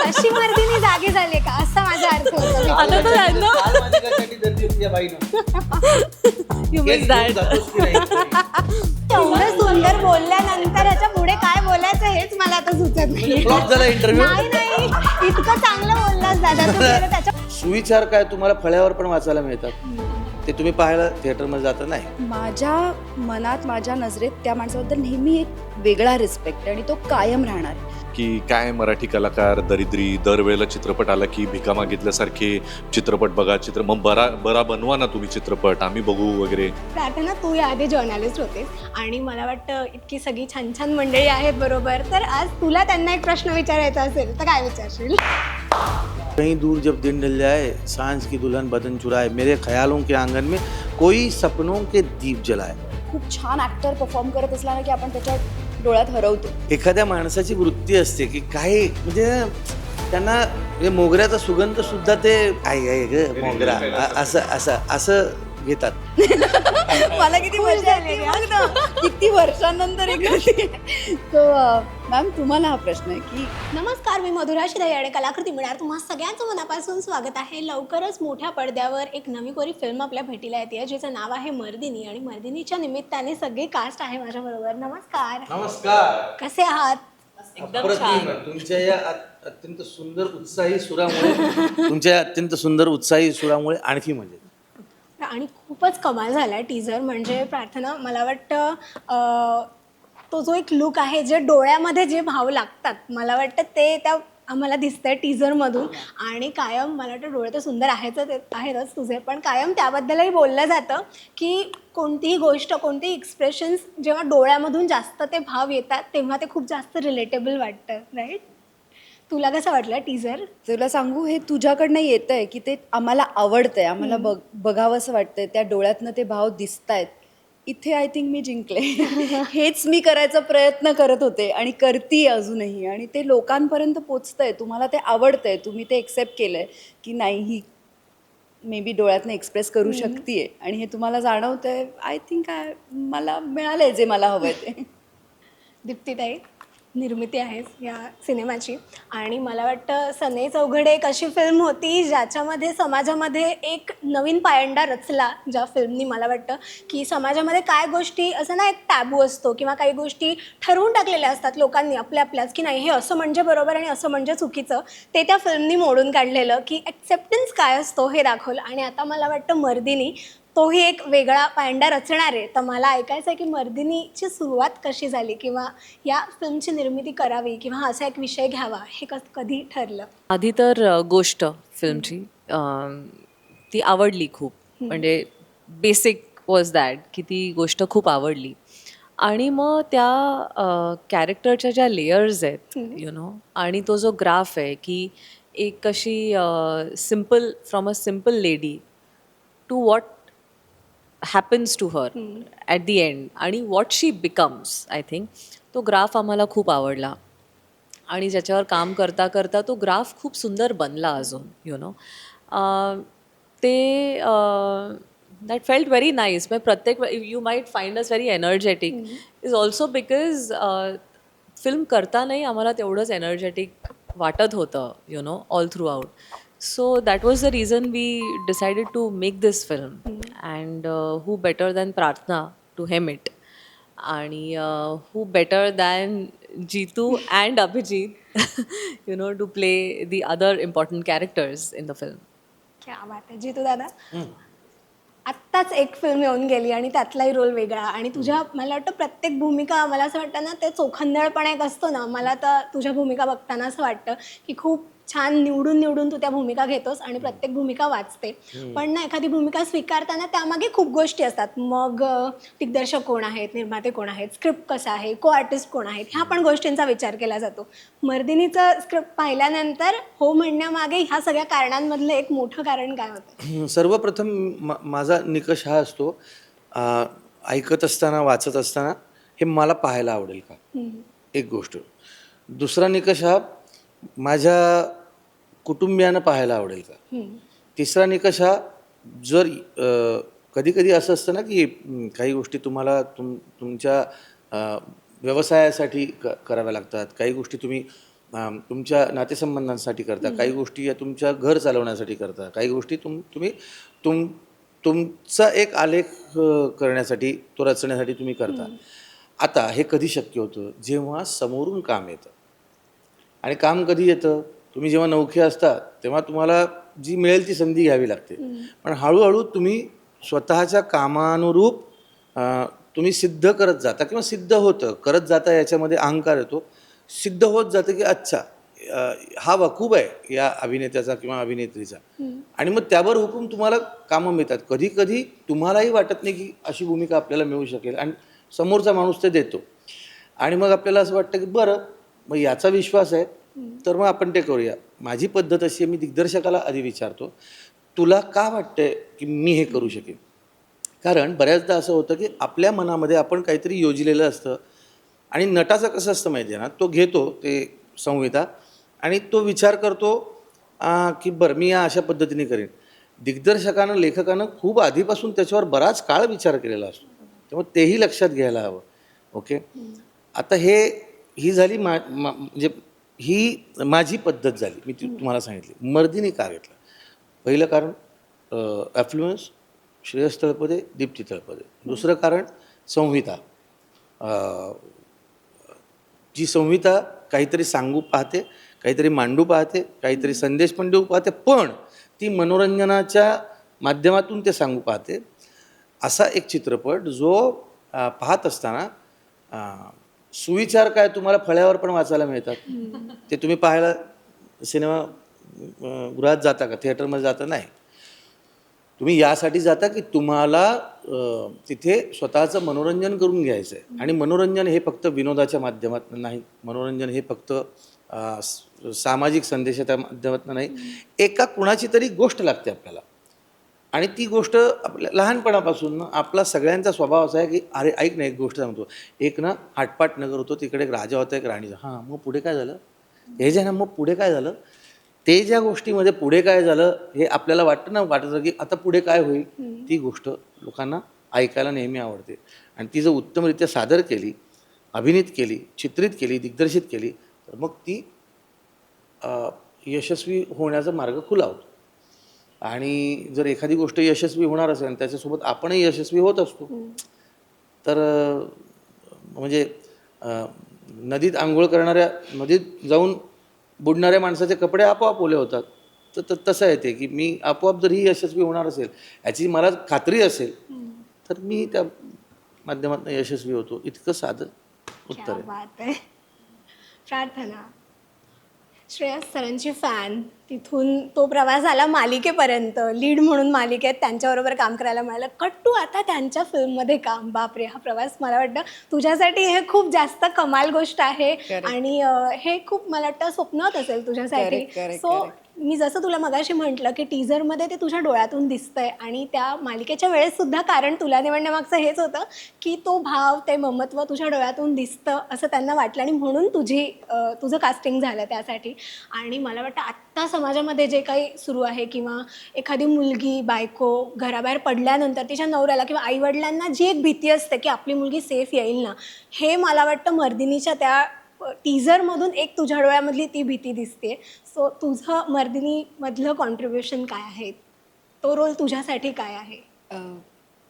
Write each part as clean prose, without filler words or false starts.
अशी मर्दिनी जागी झाली का असा माझा अर्थ होता. आता तर आहे ना. काल मालिकासाठी धरली होती या बाईनं. You केस miss घेऊन that. जातोस की नाही? एवढं सुंदर बोलल्यानंतर याच्या पुढे काय बोलायचं हेच मला आता सुचत नाही. फ्लॉप झाला इंटरव्ह्यू. नाही इतकं चांगलं बोललास दादा तू खरं त्याच्या. सुविचार काय तुम्हाला फळ्यावर पण वाचायला मिळतात. ते तुम्ही पाहायला थिएटरमध्ये जाता नाही. माझ्या मनात माझ्या नजरेत त्या माणसाबद्दल नेहमी एक वेगळा रिस्पेक्ट आणि तो कायम राहणार आहे. की काय मराठी कलाकार दरिद्री दरवेळेला चित्रपट आला की भिका मागितल्यासारखे चित्रपट बघा मग बरा बनवा ना तुम्ही चित्रपट आम्ही बघू वगैरे. प्रार्थना तू याआधी जर्नलिस्ट होतेस आणि मला वाटतं इतकी सगळी छान छान मंडळी आहेत बरोबर, तर आज तुला त्यांना एक प्रश्न विचारायचा असेल तर काय विचारशील? कहीं दूर जब दिन ढल जाए सांझ की दुल्हन बदन चुराए मेरे ख्यालों के आंगन में कोई सपनों के दीप जलाए. खूप छान ॲक्टर परफॉर्म करत असला ना की आपण त्याच्या डोळ्यात हरवतो. एखाद्या माणसाची वृत्ती असते की काही म्हणजे त्यांना म्हणजे मोगऱ्याचा सुगंध सुद्धा ते आहे ग मोगरा असं असं असं घेतात. मला किती मजा आली बघ ना, किती वर्षांनंतर एक तो मॅम तुम्हाला हा प्रश्न आहे की नमस्कार, मी मधुरा शिराई आणि कलाकृती मिळणार तुम्हा सगळ्यांचं मनापासून स्वागत आहे. लवकरच मोठ्या पडद्यावर एक नवी कोरी फिल्म आपल्या भेटीला येते जिचं नाव आहे मर्दिनी आणि मर्दिनीच्या निमित्ताने सगळी कास्ट आहे माझ्याबरोबर. नमस्कार. नमस्कार. कसे आहात? एकदम छान. तुमच्या या अत्यंत सुंदर उत्साही सुरामुळे आणखी मजा. आणि खूपच कमाल झाला टीजर. म्हणजे प्रार्थना मला वाटतं तो जो एक लुक आहे जे डोळ्यामध्ये जे भाव लागतात मला वाटतं ते त्या आम्हाला दिसतंय टीजरमधून. आणि कायम मला वाटतं डोळे तर सुंदर आहेतच तुझे, पण कायम त्याबद्दलही बोललं जातं की कोणतीही गोष्ट कोणतीही एक्सप्रेशन्स जेव्हा डोळ्यामधून जास्त ते भाव येतात तेव्हा ते खूप जास्त रिलेटेबल वाटतं, राईट? तुला कसं वाटलं टीजर? तुला सांगू हे तुझ्याकडनं येतं आहे की ते आम्हाला आवडतंय, आम्हाला बघावंसं वाटतंय, त्या डोळ्यातनं ते भाव दिसत आहेत. इथे आय थिंक मी जिंकले. हेच मी करायचा प्रयत्न करत होते आणि करते अजूनही, आणि ते लोकांपर्यंत पोचतंय. तुम्हाला ते आवडतंय, तुम्ही ते एक्सेप्ट केलंय की नाही ही मे बी डोळ्यातनं एक्सप्रेस करू शकते आणि हे तुम्हाला जाणवतंय. आय थिंक मला मिळालंय जे मला हवंय ते. दीप्तीताई, निर्मिती आहे या सिनेमाची आणि मला वाटतं सनई चौघडे एक अशी फिल्म होती ज्याच्यामध्ये समाजामध्ये एक नवीन पायंडा रचला, ज्या फिल्मनी मला वाटतं की समाजामध्ये काय गोष्टी असं ना एक टॅबू असतो किंवा काही गोष्टी ठरवून टाकलेल्या असतात लोकांनी आपल्याच की नाही हे असं म्हणजे बरोबर आणि असं म्हणजे चुकीचं, ते त्या फिल्मनी मोडून काढलेलं की ॲक्सेप्टन्स काय असतो हे दाखवलं. आणि आता मला वाटतं मर्दिनी तोही एक वेगळा पायंडा रचणार आहे. तर मला ऐकायचं आहे की मर्दिनीची सुरुवात कशी झाली किंवा या फिल्मची निर्मिती करावी किंवा असा एक विषय घ्यावा हे कधी ठरलं? आधी तर गोष्ट फिल्मची ती आवडली खूप. म्हणजे बेसिक वॉज दॅट की ती गोष्ट खूप आवडली. आणि मग त्या कॅरेक्टरच्या ज्या लेयर्स आहेत आणि तो जो ग्राफ आहे की एक अशी simple from a simple lady to what happens to her at the end आणि what she becomes. I think तो ग्राफ आम्हाला खूप आवडला आणि ज्याच्यावर काम करता करता तो ग्राफ खूप सुंदर बनला अजून ते दॅट फेल्ट व्हेरी नाईस. मग प्रत्येक you might find us very energetic is also because film करतानाही आम्हाला तेवढंच एनर्जेटिक वाटत होतं all throughout. So that was the reason we decided to make this film. And who better than Prarthana to hem it? And who better than Jeetu and Abhijit to play the other important characters in the film. क्या बात आहे. जीतू दादा, आत्ताच एक film येऊन गेली आणि त्यातलाही role वेगळा आणि तुझ्या मला वाटतं प्रत्येक भूमिका मला असं वाटतं ना ते चोखंदळपणा एक असतो ना, मला तर तुझ्या भूमिका बघताना असं वाटतं की खूप छान निवडून तू त्या भूमिका घेतोस आणि प्रत्येक भूमिका वाचते. पण ना एखादी भूमिका स्वीकारताना त्यामागे खूप गोष्टी असतात. मग दिग्दर्शक कोण आहेत, निर्माते कोण आहेत, स्क्रिप्ट कसं आहे, को आर्टिस्ट कोण आहेत, ह्या पण गोष्टींचा विचार केला जातो. मर्दिनीचं स्क्रिप्ट पाहिल्यानंतर हो म्हणण्यामागे ह्या सगळ्या कारणांमधलं एक मोठं कारण काय होतं? सर्वप्रथम माझा निकष हा असतो ऐकत असताना वाचत असताना हे मला पाहायला आवडेल का, एक गोष्ट. दुसरा निकष हा माझ्या कुटुंबियांना पाहायला आवडेल का. तिसरा निकष हा जर कधी कधी असं असतं ना की काही गोष्टी तुम्हाला तुमच्या व्यवसायासाठी कराव्या लागतात, काही गोष्टी तुम्ही तुमच्या नातेसंबंधांसाठी करता, काही गोष्टी या तुमच्या घर चालवण्यासाठी करता, काही गोष्टी तुम्ही तुमचा एक आलेख करण्यासाठी, तो रचण्यासाठी तुम्ही करता. आता हे कधी शक्य होतं? जेव्हा समोरून काम येतं. आणि काम कधी येतं? तुम्ही जेव्हा नवखे असता तेव्हा तुम्हाला जी मिळेल ती संधी घ्यावी लागते. पण हळूहळू तुम्ही स्वतःच्या कामानुरूप तुम्ही सिद्ध करत जाता किंवा सिद्ध होतं करत जाता, याच्यामध्ये अहंकार येतो. सिद्ध होत जातं की अच्छा हा वकूब आहे या अभिनेत्याचा किंवा अभिनेत्रीचा, आणि मग त्यावर हुकूम तुम्हाला कामं मिळतात. कधी कधी तुम्हालाही वाटत नाही की अशी भूमिका आपल्याला मिळू शकेल, आणि समोरचा माणूस ते देतो, आणि मग आपल्याला असं वाटतं की बरं, मग याचा विश्वास आहे तर मग आपण ते करूया. माझी पद्धत अशी आहे, मी दिग्दर्शकाला आधी विचारतो, तुला का वाटतंय की मी हे करू शकेन? कारण बऱ्याचदा असं होतं की आपल्या मनामध्ये आपण काहीतरी योजलेलं असतं, आणि नटाचं कसं असतं माहिती आहे ना, तो घेतो ते संहिता आणि तो विचार करतो की बरं मी या अशा पद्धतीने करेन. दिग्दर्शकानं, लेखकानं खूप आधीपासून त्याच्यावर बराच काळ विचार केलेला असतो, त्यामुळे तेही लक्षात घ्यायला हवं. ओके, आता ही झाली म्हणजे ही माझी पद्धत झाली, मी तुम्हाला सांगितली. मर्दीने का घेतलं? पहिलं कारण ॲफ्लुएन्स, श्रेयस तळपदे, दीप्ती तळपदे. दुसरं कारण संहिता. जी संहिता काहीतरी सांगू पाहते, काहीतरी मांडू पाहते, काहीतरी संदेश पण देऊ पाहते, पण ती मनोरंजनाच्या माध्यमातून ते सांगू पाहते. असा एक चित्रपट जो पाहत असताना सुविचार काय तुम्हाला फळ्यावर पण वाचायला मिळतात. ते तुम्ही पाहायला सिनेमा गृहात जाता का, थिएटरमध्ये जाता? नाही. तुम्ही यासाठी जाता की तुम्हाला तिथे स्वतःचं मनोरंजन करून घ्यायचं आहे. आणि मनोरंजन हे फक्त विनोदाच्या माध्यमातून नाही, मनोरंजन हे फक्त सामाजिक संदेशाच्या माध्यमातून नाही, एका कुणाची तरी गोष्ट लागते आपल्याला. आणि ती गोष्ट आपल्या लहानपणापासून आपला सगळ्यांचा स्वभाव असा आहे की अरे ऐक ना, एक गोष्ट सांगतो. एक ना आटपाट नगर होतो, तिकडे एक राजा होता, एक राणी. हां, मग पुढे काय झालं? हे जे ना, मग पुढे काय झालं? ते ज्या गोष्टीमध्ये पुढे काय झालं हे आपल्याला वाटतं की आता पुढे काय होईल, ती गोष्ट लोकांना ऐकायला नेहमी आवडते. आणि ती जर उत्तमरित्या सादर केली, अभिनीत केली, चित्रित केली, दिग्दर्शित केली, तर मग ती यशस्वी होण्याचा मार्ग खुला होतो. आणि जर एखादी गोष्ट यशस्वी होणार असेल आणि त्याच्यासोबत आपणही यशस्वी होत असतो, तर म्हणजे नदीत आंघोळ करणाऱ्या, नदीत जाऊन बुडणाऱ्या माणसाचे कपडे आपोआप ओले होतात. तर तसं आहे ते की मी आपोआप जर ही यशस्वी होणार असेल याची मला खात्री असेल, तर मी त्या माध्यमातून यशस्वी होतो. इतकं साधं उत्तर क्या आहे. बात आहे. प्रार्थना, श्रेयस सरांची फॅन, तिथून तो प्रवास आला मालिकेपर्यंत, लीड म्हणून मालिकेत त्यांच्याबरोबर काम करायला मिळालं, कट टू आता त्यांच्या फिल्ममध्ये काम. बापरे, हा प्रवास मला वाटतं तुझ्यासाठी हे खूप जास्त कमाल गोष्ट आहे. आणि हे खूप मला वाटतं स्वप्नच असेल तुझ्यासाठी. सो मी जसं तुला मगाशी म्हटलं की टीझरमध्ये ते तुझ्या डोळ्यातून दिसतंय, आणि त्या मालिकेच्या वेळेस सुद्धा कारण तुला निवडण्यामागचं हेच होतं की तो भाव, ते ममत्व तुझ्या डोळ्यातून दिसतं असं त्यांना वाटलं, आणि म्हणून तुझं कास्टिंग झालं त्यासाठी. आणि मला वाटतं आत्ता समाजामध्ये जे काही सुरू आहे, किंवा एखादी मुलगी, बायको घराबाहेर पडल्यानंतर तिच्या नवऱ्याला किंवा आईवडिलांना जी एक भीती असते की आपली मुलगी सेफ येईल ना, हे मला वाटतं मर्दिनीच्या त्या टीझरमधून एक तुझ्या डोळ्यामधली ती भीती दिसते. सो तुझं मर्दिनीमधलं कॉन्ट्रीब्युशन काय आहे? तो रोल तुझ्यासाठी काय आहे?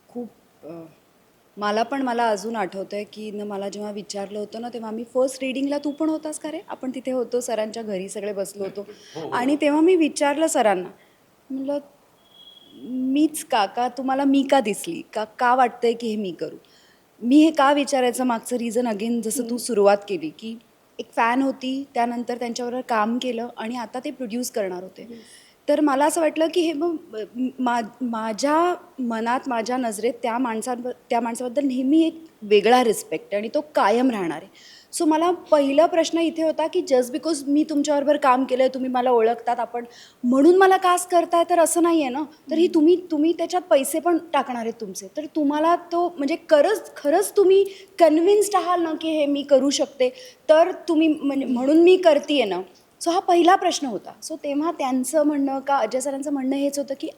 खूप मला अजून आठवतं आहे की मला जेव्हा विचारलं होतं ना, तेव्हा मी फर्स्ट रीडिंगला तू पण होतास का रे? आपण तिथे होतो, सरांच्या घरी सगळे बसलो होतो. आणि तेव्हा मी विचारलं सरांना, म्हटलं मीच का तुम्हाला मी का दिसली, का वाटतंय की हे मी करू? मी हे का विचारायचं मागचं रिझन, अगेन जसं तू सुरुवात केली की एक फॅन होती, त्यानंतर त्यांच्याबरोबर काम केलं आणि आता ते प्रोड्यूस करणार होते. तर मला असं वाटलं की हे माझ्या मनात, माझ्या नजरेत त्या माणसाबद्दल नेहमी एक वेगळा रिस्पेक्ट, आणि तो कायम राहणार आहे. सो मला पहिला प्रश्न इथे होता की जस्ट बिकॉज मी तुमच्याबरोबर काम केलं आहे, तुम्ही मला ओळखतात, आपण म्हणून मला कास्ट करताय, तर असं नाही आहे ना. तर ही तुम्ही त्याच्यात पैसे पण टाकणार आहेत तुमचे, तर तुम्हाला तो म्हणजे खरंच तुम्ही कन्व्हिन्स्ड आहात ना की हे मी करू शकते, तर तुम्ही म्हणून मी करते ना. सो हा पहिला प्रश्न होता. सो तेव्हा त्यांचं म्हणणं, का अजय सरांचं म्हणणं हेच होतं की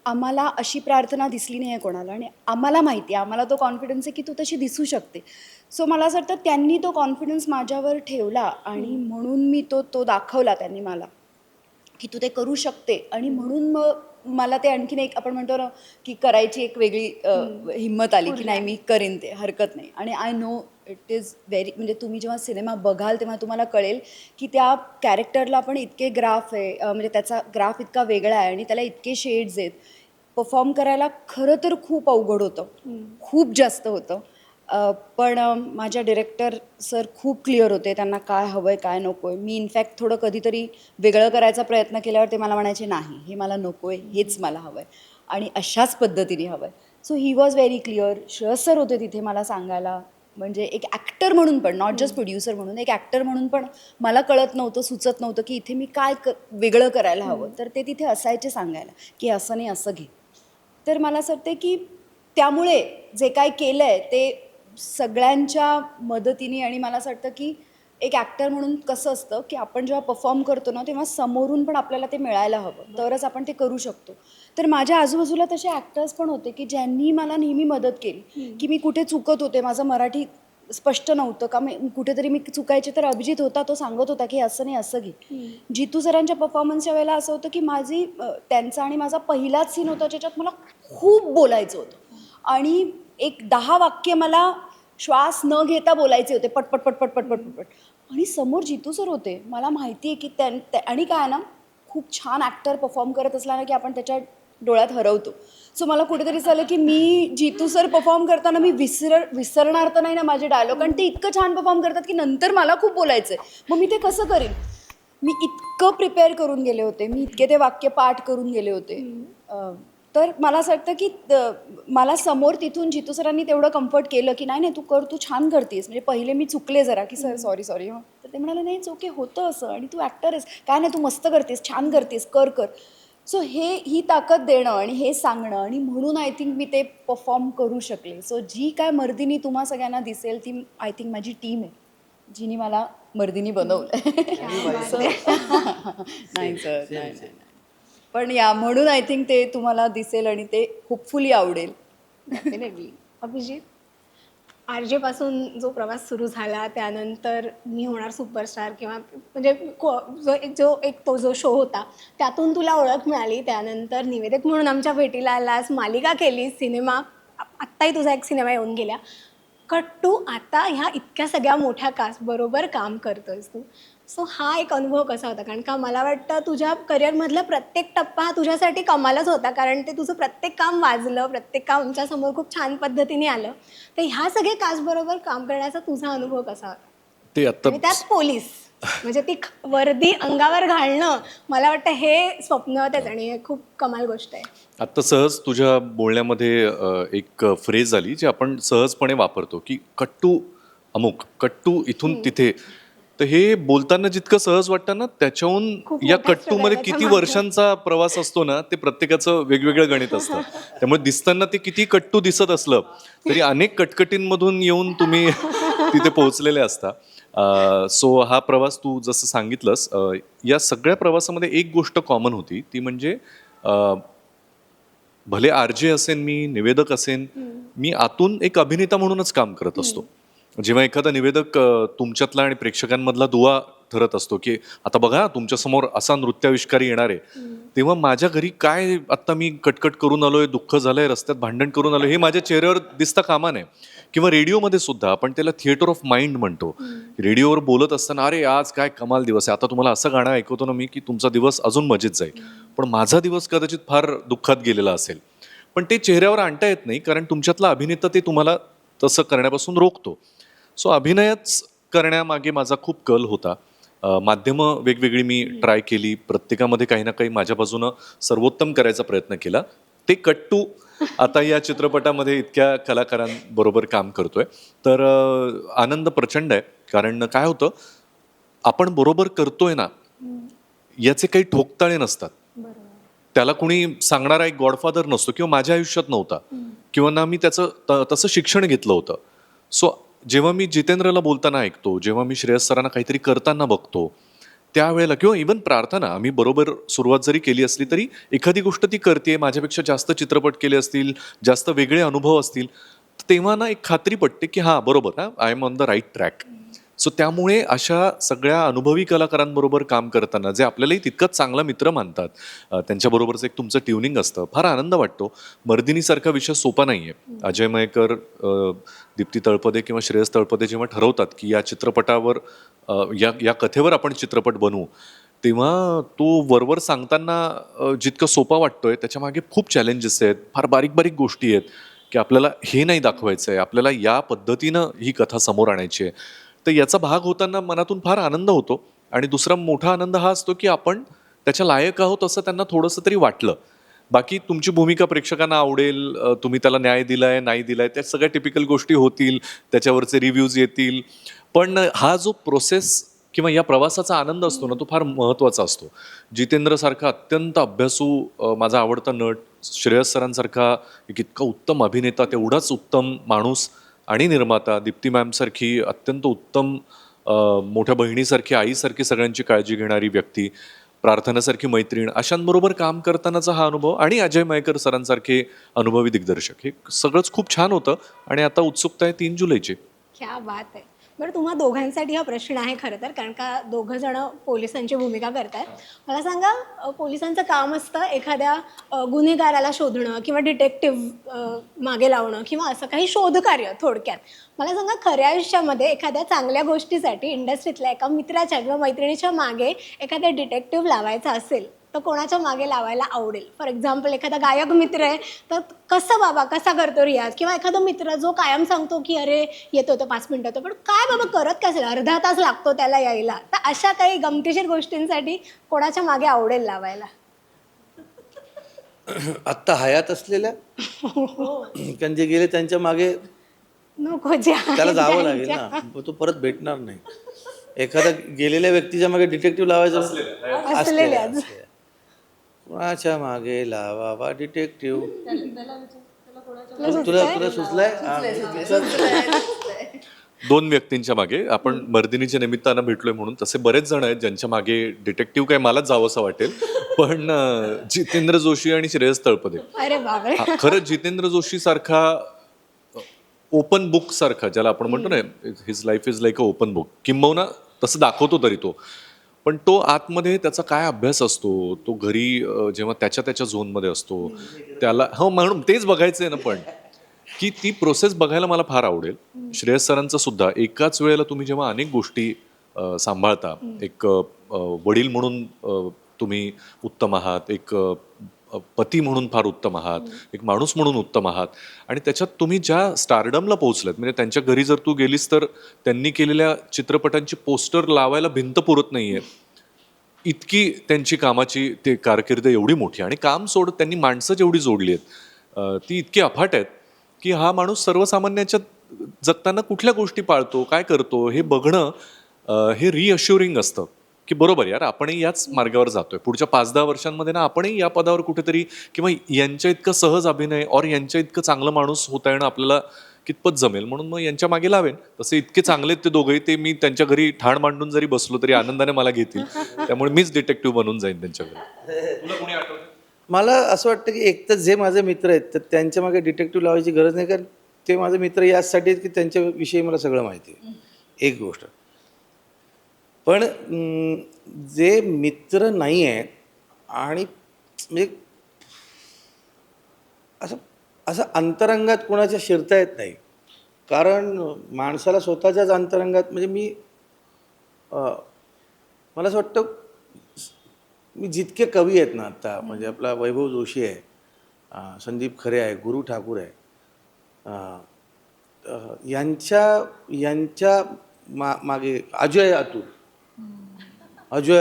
आम्हाला अशी प्रार्थना दिसली नाही आहे कोणाला आणि आम्हाला माहिती आहे, आम्हाला तो कॉन्फिडन्स आहे की तू तशी दिसू शकते. सो मला असं वाटतं त्यांनी तो कॉन्फिडन्स माझ्यावर ठेवला आणि म्हणून मी तो दाखवला त्यांनी मला की तू ते करू शकते. आणि म्हणून मग मला ते आणखीन एक आपण म्हणतो ना की करायची एक वेगळी हिंमत आली की नाही मी करीन, ते हरकत नाही. आणि I know it is very, म्हणजे तुम्ही जेव्हा सिनेमा बघाल तेव्हा तुम्हाला कळेल की त्या कॅरेक्टरला पण इतके ग्राफ आहे, म्हणजे त्याचा ग्राफ इतका वेगळा आहे आणि त्याला इतके शेड्स आहेत. परफॉर्म करायला खरं तर खूप अवघड होतं, खूप जास्त होतं. पण माझ्या डिरेक्टर सर खूप क्लिअर होते, त्यांना काय हवं आहे काय नको आहे. मी इनफॅक्ट थोडं कधीतरी वेगळं करायचा प्रयत्न केल्यावर ते मला म्हणायचे नाही हे मला नको आहे, हेच मला हवं आहे आणि अशाच पद्धतीने हवं आहे. So he was very clear. Shreyas sir होते तिथे मला सांगायला, म्हणजे एक ॲक्टर म्हणून पण, नॉट जस्ट प्रोड्युसर म्हणून, एक ॲक्टर म्हणून पण मला कळत नव्हतं, सुचत नव्हतं की इथे मी काय वेगळं करायला हवं. तर ते तिथे असायचे सांगायला की असं नाही असं घे. तर मला असं वाटतं की त्यामुळे जे काय केलं आहे ते सगळ्यांच्या मदतीने. आणि मला असं वाटतं की एक ॲक्टर म्हणून कसं असतं की आपण जेव्हा परफॉर्म करतो ना तेव्हा समोरून पण आपल्याला ते मिळायला हवं, तरच आपण ते करू शकतो. तर माझ्या आजूबाजूला तसे ॲक्टर्स पण होते की ज्यांनी मला नेहमी मदत केली की मी कुठे चुकत होते, माझं मराठी स्पष्ट नव्हतं का, मी कुठेतरी मी चुकायचे तर अभिजित होता, तो सांगत होता की असं नाही असं घे. जितू सरांच्या परफॉर्मन्सच्या वेळेला असं होतं की माझी त्यांचा आणि माझा पहिलाच सीन होता ज्याच्यात मला खूप बोलायचं होतं आणि एक 10 वाक्य मला श्वास न घेता बोलायचे होते, पटपट पटपट पटपट पटपट. आणि समोर जितू सर होते, मला माहिती आहे की आणि काय ना, खूप छान ॲक्टर परफॉर्म करत असला ना की आपण त्याच्या डोळ्यात हरवतो. सो मला कुठेतरी झालं की मी जितू सर परफॉर्म करताना मी विसरणार तर नाही ना माझे डायलॉग, आणि ते इतकं छान परफॉर्म करतात की नंतर मला खूप बोलायचं आहे, मग मी ते कसं करेन. मी इतकं प्रिपेअर करून गेले होते, मी इतके ते वाक्य पाठ करून गेले होते. तर मला असं वाटतं की मला समोर तिथून जितू सरांनी तेवढं कम्फर्ट केलं की नाही नाही तू कर, तू छान करतेस. म्हणजे पहिले मी चुकले जरा की सर सॉरी तर ते म्हणाले नाही ओके होतं असं, आणि तू ॲक्टर आहेस काय नाही, तू मस्त करतेस, छान करतेस, कर. सो ही ताकद देणं आणि हे सांगणं, आणि म्हणून आय थिंक मी ते परफॉर्म करू शकले. सो जी काय मर्दिनी तुम्हा सगळ्यांना दिसेल ती आय थिंक माझी टीम आहे जिने मला मर्दिनी बनवलं. नाही सर नाही. पण या म्हणून आय थिंक ते तुम्हाला दिसेल आणि ते होपफुली आवडेल. डेफिनेटली. अभिजित, RJ पासून जो प्रवास सुरू झाला त्यानंतर मी होणार सुपरस्टार किंवा म्हणजे जो शो होता त्यातून तुला ओळख मिळाली, त्यानंतर निवेदक म्हणून आमच्या भेटीला आलास, मालिका केली, सिनेमा, आत्ताही तुझा एक सिनेमा येऊन गेला. कट टू आता ह्या इतक्या सगळ्या मोठ्या कास्ट बरोबर काम करतोयस तू. सो हा एक अनुभव कसा होता? कारण का मला वाटतं तुझ्या करिअरमधला प्रत्येक टप्पा हा तुझ्यासाठी कमालच होता, कारण ते तुझं प्रत्येक काम वाजलं, प्रत्येक काम आमच्यासमोर खूप छान पद्धतीने आलं. तर ह्या सगळे कास्ट बरोबर काम करण्याचा तुझा अनुभव कसा होता? ते आता आणि त्यात पोलीस, म्हणजे ती वर्दी अंगावर घालणं, मला वाटतं हे स्वप्न होतंच आणि हे खूप कमाल गोष्ट आहे. आत्ता सहज तुझ्या बोलण्यामध्ये एक फ्रेज आली जी आपण सहजपणे वापरतो की कट्टू अमुक, कट्टू इथून तिथे. तर हे बोलताना जितकं सहज वाटतं ना त्याच्याहून खूप या मोठ्या कट्टूमध्ये struggle किती च्या वर्षांचा प्रवास असतो ना ते प्रत्येकाचं वेगवेगळं गणित असतं. त्यामुळे दिसताना ते किती कट्टू दिसत असलं तरी अनेक कटकटींमधून येऊन तुम्ही तिथे पोहोचलेले असता. सो हा प्रवास तू जसं सांगितलंस, या सगळ्या प्रवासामध्ये एक गोष्ट कॉमन होती, ती म्हणजे भले RJ असेन मी, निवेदक असेन, मी आतून एक अभिनेता म्हणूनच काम करत असतो. जेव्हा एखादा निवेदक तुमच्यातला आणि प्रेक्षकांमधला दुवा ठरत असतो की आता बघा तुमच्यासमोर असा नृत्याविष्कारी येणार आहे, तेव्हा माझ्या घरी काय आत्ता मी कटकट करून आलोय, दुःख झालंय, रस्त्यात भांडण करून आलोय, हे माझ्या चेहऱ्यावर दिसता कामा नये. किंवा रेडिओमध्ये सुद्धा आपण त्याला थिएटर ऑफ माइंड म्हणतो. रेडिओवर बोलत असताना अरे आज काय कमाल दिवस आहे, आता तुम्हाला असं गाणं ऐकवतो ना मी की तुमचा दिवस अजून मजेत जाईल, पण माझा दिवस कदाचित फार दुःखात गेलेला असेल. पण ते चेहऱ्यावर आणता येत नाही कारण तुमच्यातला अभिनेता ते तुम्हाला तसं करण्यापासून रोखतो. सो अभिनयच करण्यामागे माझा खूप कल होता. माध्यमं वेगवेगळी मी ट्राय केली, प्रत्येकामध्ये काही ना काही माझ्या बाजूनं सर्वोत्तम करायचा प्रयत्न केला. ते कट्टू आता या चित्रपटामध्ये इतक्या कलाकारांबरोबर काम करतोय तर आनंद प्रचंड आहे. कारण काय होतं, आपण बरोबर करतोय ना याचे काही ठोकताळे नसतात. त्याला कुणी सांगणारा एक गॉडफादर नसतो किंवा माझ्या आयुष्यात नव्हता किंवा ना मी त्याचं तसं शिक्षण घेतलं होतं. सो जेव्हा मी जितेंद्रला बोलताना ऐकतो, जेव्हा मी श्रेयस सरांना काहीतरी करताना बघतो, त्यावेळेला किंवा इवन प्रार्थना आम्ही बरोबर सुरुवात जरी केली असली तरी एखादी गोष्ट ती करते, माझ्यापेक्षा जास्त चित्रपट केले असतील, जास्त वेगळे अनुभव असतील, तेव्हा ना एक खात्री पटते की हां बरोबर, हां I am on the right track. So त्यामुळे अशा सगळ्या अनुभवी कलाकारांबरोबर काम करताना जे आपल्यालाही तितकंच चांगला मित्र मानतात, त्यांच्याबरोबरचं एक तुमचं ट्युनिंग असतं, फार आनंद वाटतो. मर्दिनीसारखा विषय सोपा नाही आहे. अजय मयेकर, दीप्ती तळपदे किंवा श्रेयस तळपदे जेव्हा ठरवतात की या चित्रपटावर या या कथेवर आपण चित्रपट बनवू, तेव्हा तो वरवर सांगताना जितकं सोपा वाटतोय त्याच्यामागे खूप चॅलेंजेस आहेत, फार बारीक बारीक गोष्टी आहेत की आपल्याला हे नाही दाखवायचं आहे, आपल्याला या पद्धतीनं ही कथा समोर आणायची आहे. तर याचा भाग होताना मनातून फार आनंद होतो. आणि दुसरा मोठा आनंद हा असतो की आपण त्याच्या लायक आहोत असं त्यांना थोडंसं तरी वाटलं. बाकी तुमची भूमिका प्रेक्षकांना आवडेल, तुम्ही त्याला न्याय दिलाय नाही दिलाय, त्या सगळ्या टिपिकल गोष्टी होतील, त्याच्यावरचे रिव्ह्यूज येतील. पण हा जो प्रोसेस किंवा या प्रवासाचा आनंद असतो ना, तो फार महत्त्वाचा असतो. जितेंद्रसारखा अत्यंत अभ्यासू माझा आवडता नट, श्रेयस सरांसारखा एक इतका उत्तम अभिनेता, तेवढाच उत्तम माणूस आणि निर्माता, दीप्ती मॅमसारखी अत्यंत उत्तम मोठ्या बहिणीसारखी, आईसारखी सगळ्यांची काळजी घेणारी व्यक्ती, प्रार्थनासारखी मैत्रीण, अशांबरोबर काम करतानाचा हा अनुभव आणि अजय मयेकर सरांसारखे अनुभवी दिग्दर्शक, हे सगळंच खूप छान होतं. आणि आता उत्सुकता आहे 3 जुलैची. क्या बात आहे. बरं, तुम्हा दोघांसाठी हा प्रश्न आहे खरं तर, कारण का दोघं जण पोलिसांची भूमिका करतायत. मला सांगा, पोलिसांचं काम असतं एखाद्या गुन्हेगाराला शोधणं किंवा डिटेक्टिव्ह मागे लावणं किंवा असं काही शोधकार्य थोडक्यात. मला सांगा, खऱ्या आयुष्यामध्ये एखाद्या चांगल्या गोष्टीसाठी इंडस्ट्रीतल्या एका मित्राच्या किंवा मैत्रिणीच्या मागे एखाद्या डिटेक्टिव्ह लावायचा असेल तर कोणाच्या मागे लावायला आवडेल? फॉर एक्झाम्पल, एखादा गायक मित्र आहे तर कसं बाबा कसा करतो रियाज, किंवा एखादा मित्र जो कायम सांगतो की अरे येतो तो 5 मिनिटात, पण काय बाबा करत काय असेल, अर्धा तास लागतो त्याला यायला, तर अशा काही गमतीशीर गोष्टींसाठी कोणाच्या मागे आवडेल लावायला? आत्ता हयात असलेल्या, कारण जे गेले त्यांच्या मागे नको जे आहे त्याला जावं लागेल त्यांच्या. ना, तो परत भेटणार नाही. एखादा गेलेल्या व्यक्तीच्या मागे डिटेक्टिव्ह लावायचं असलेल्याच. कोणाच्या मागे लावावा डिटेक्टिव्ह? तुला तुला सुचलाय? दोन व्यक्तींच्या मागे आपण मर्दिनीच्या निमित्तानं भेटलोय म्हणून तसे बरेच जण आहेत ज्यांच्या मागे डिटेक्टिव्ह काय मलाच जावं असं वाटेल. पण जितेंद्र जोशी आणि श्रेयस तळपदे, अरे बापरे. खरंच जितेंद्र जोशी सारखा ओपन बुक सारखा, ज्याला आपण म्हणतो ना his life is like a open book, किंबहुना तसं दाखवतो तरी तो, पण तो आतमध्ये त्याचा काय अभ्यास असतो, तो घरी जेव्हा त्याच्या झोनमध्ये असतो त्याला, हो म्हणून तेच बघायचं आहे ना, पण की ती प्रोसेस बघायला मला फार आवडेल. श्रेयस सरांचं सुद्धा एकाच वेळेला तुम्ही जेव्हा अनेक गोष्टी सांभाळता, एक वडील म्हणून तुम्ही उत्तम आहात, एक पती म्हणून फार उत्तम आहात, एक माणूस म्हणून उत्तम आहात, आणि त्याच्यात तुम्ही ज्या स्टारडमला पोहोचलात, म्हणजे त्यांच्या घरी जर तू गेलीस तर त्यांनी केलेल्या चित्रपटांची पोस्टर लावायला भिंत पुरत नाहीये, इतकी त्यांची कामाची ते कारकीर्द एवढी मोठी, आणि काम सोड त्यांनी माणसं जेवढी जोडली आहेत ती इतकी अफाट आहेत की हा माणूस सर्वसामान्याच्या जगताना कुठल्या गोष्टी पाळतो, काय करतो हे बघणं हे रिअश्युरिंग असतं की बरोबर यार, आपणही याच मार्गावर जातोय, पुढच्या 5-10 वर्षांमध्ये ना आपणही या पदावर कुठेतरी, किंवा यांच्या इतकं सहज अभिनय और यांच्या इतकं चांगलं माणूस होता येणं आपल्याला कितपत जमेल, म्हणून मग यांच्या मागे लावेन. तसे इतके चांगले ते दोघंही, ते मी त्यांच्या घरी ठाण मांडून जरी बसलो तरी आनंदाने मला घेतील, त्यामुळे मीच डिटेक्टिव्ह बनून जाईन त्यांच्या घरी. मला असं वाटतं की एक तर जे माझे मित्र आहेत तर त्यांच्या मागे डिटेक्टिव्ह लावायची गरज नाही, कारण ते माझे मित्र याचसाठी आहेत की त्यांच्याविषयी मला सगळं माहिती आहे. एक गोष्ट. पण जे मित्र नाही आहेत आणि म्हणजे असं अंतरंगात कोणाच्या शिरता येत नाही, कारण माणसाला स्वतःच्याच अंतरंगात, म्हणजे मला असं वाटतं मी जितके कवी आहेत ना आता, म्हणजे आपला वैभव जोशी आहे, संदीप खरे आहे, गुरु ठाकूर आहे, यांच्या मागे अजय